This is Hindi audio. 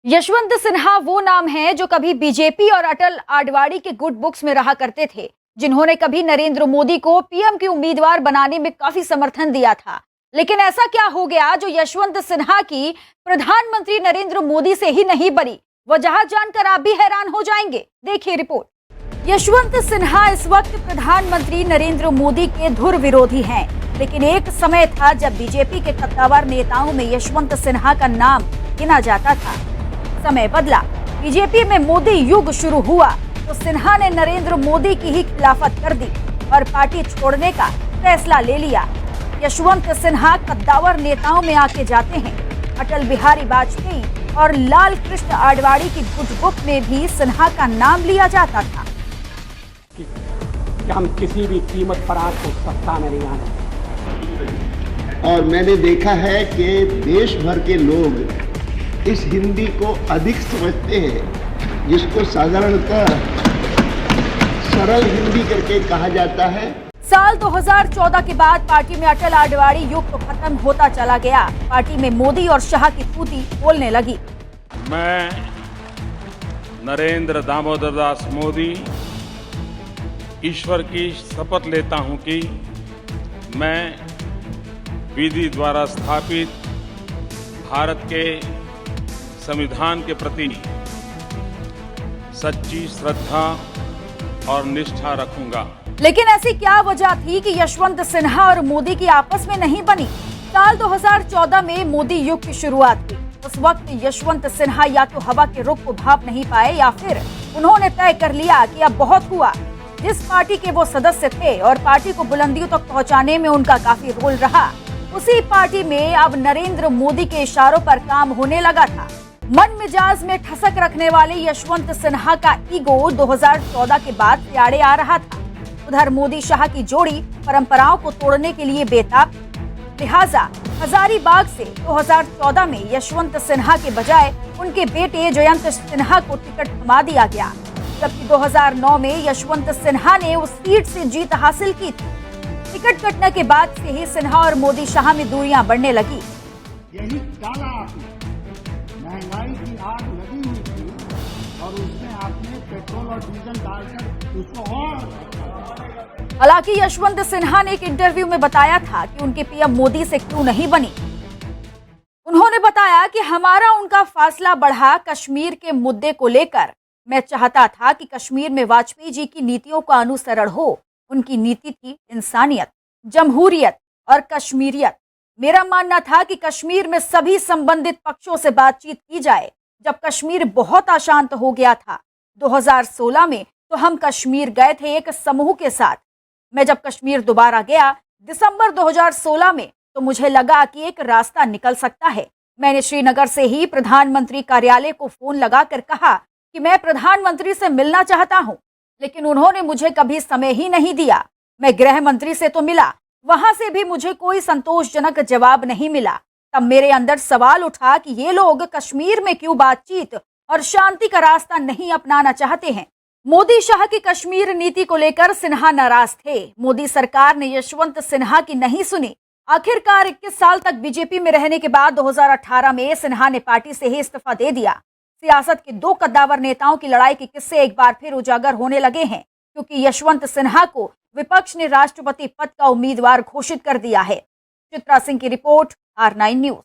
यशवंत सिन्हा वो नाम है जो कभी बीजेपी और अटल आडवाणी के गुड बुक्स में रहा करते थे, जिन्होंने कभी नरेंद्र मोदी को पीएम के उम्मीदवार बनाने में काफी समर्थन दिया था। लेकिन ऐसा क्या हो गया जो यशवंत सिन्हा की प्रधानमंत्री नरेंद्र मोदी से ही नहीं बनी? वजह जानकर आप भी हैरान हो जाएंगे। देखिए रिपोर्ट। यशवंत सिन्हा इस वक्त प्रधानमंत्री नरेंद्र मोदी के धुर विरोधी हैं, लेकिन एक समय था जब बीजेपी के कद्दावर नेताओं में यशवंत सिन्हा का नाम गिना जाता था। समय बदला, बीजेपी में मोदी युग शुरू हुआ तो सिन्हा ने नरेंद्र मोदी की ही खिलाफत कर दी और पार्टी छोड़ने का फैसला ले लिया। यशवंत सिन्हा कद्दावर नेताओं में आके जाते हैं। अटल बिहारी वाजपेयी और लाल कृष्ण आडवाणी की गुड बुक में भी सिन्हा का नाम लिया जाता था कि हम किसी भी कीमत पर आपको सत्ता में नहीं आने। और मैंने देखा है कि देश भर के लोग इस हिंदी को अधिक समझते हैं, जिसको साधारणतः सरल हिंदी करके कहा जाता है। साल 2014 के बाद पार्टी में अटल आडवाणी युग तो खत्म होता चला गया। पार्टी में मोदी और शाह की तूती बोलने लगी। मैं नरेंद्र दामोदर दास मोदी ईश्वर की शपथ लेता हूं कि मैं विधि द्वारा स्थापित भारत के संविधान के प्रति सच्ची श्रद्धा और निष्ठा रखूंगा। लेकिन ऐसी क्या वजह थी कि यशवंत सिन्हा और मोदी की आपस में नहीं बनी? साल 2014 में मोदी युग की शुरुआत हुई। उस वक्त यशवंत सिन्हा या तो हवा के रुख को भाप नहीं पाए या फिर उन्होंने तय कर लिया कि अब बहुत हुआ। जिस पार्टी के वो सदस्य थे और पार्टी को बुलंदियों तक पहुंचाने में उनका काफी रोल रहा, उसी पार्टी में अब नरेंद्र मोदी के इशारों पर काम होने लगा था। मन मिजाज में ठसक रखने वाले यशवंत सिन्हा का ईगो 2014 के बाद प्याड़े आ रहा था। उधर मोदी शाह की जोड़ी परंपराओं को तोड़ने के लिए बेताब, लिहाजा हजारीबाग से 2014 में यशवंत सिन्हा के बजाय उनके बेटे जयंत सिन्हा को टिकट थमा दिया गया, जबकि 2009 में यशवंत सिन्हा ने उस सीट से जीत हासिल की थी। टिकट कटने के बाद से ही सिन्हा और मोदी शाह में दूरियां बढ़ने लगी। यही काला महंगाई की आग लगी हुई थी और उसमें आपने पेट्रोल और डीजल डालकर उसको और। हालांकि यशवंत सिन्हा ने एक इंटरव्यू में बताया था कि उनके पीएम मोदी से क्यों नहीं बनी। उन्होंने बताया कि हमारा उनका फासला बढ़ा कश्मीर के मुद्दे को लेकर। मैं चाहता था कि कश्मीर में वाजपेयी जी की नीतियों का अनुसरण हो। उनकी नीति थी इंसानियत, जमहूरियत और कश्मीरियत। मेरा मानना था कि कश्मीर में सभी संबंधित पक्षों से बातचीत की जाए। जब कश्मीर बहुत अशांत हो गया था 2016 में, तो हम कश्मीर गए थे एक समूह के साथ। मैं जब कश्मीर दोबारा गया दिसंबर 2016 में, तो मुझे लगा कि एक रास्ता निकल सकता है। मैंने श्रीनगर से ही प्रधानमंत्री कार्यालय को फोन लगाकर कहा कि मैं प्रधानमंत्री से मिलना चाहता हूं, लेकिन उन्होंने मुझे कभी समय ही नहीं दिया। मैं गृह मंत्री से तो मिला, वहां से भी मुझे कोई संतोषजनक जवाब नहीं मिला। तब मेरे अंदर सवाल उठा कि ये लोग कश्मीर में क्यों बातचीत और शांति का रास्ता नहीं अपनाना चाहते हैं। मोदी शाह की कश्मीर नीति को लेकर सिन्हा नाराज थे। मोदी सरकार ने यशवंत सिन्हा की नहीं सुनी। आखिरकार 21 साल तक बीजेपी में रहने के बाद 2018 में सिन्हा ने पार्टी से ही इस्तीफा दे दिया। सियासत के दो कद्दावर नेताओं की लड़ाई के किस्से एक बार फिर उजागर होने लगे हैं, क्योंकि यशवंत सिन्हा को विपक्ष ने राष्ट्रपति पद का उम्मीदवार घोषित कर दिया है। चित्रा सिंह की रिपोर्ट, R9 न्यूज।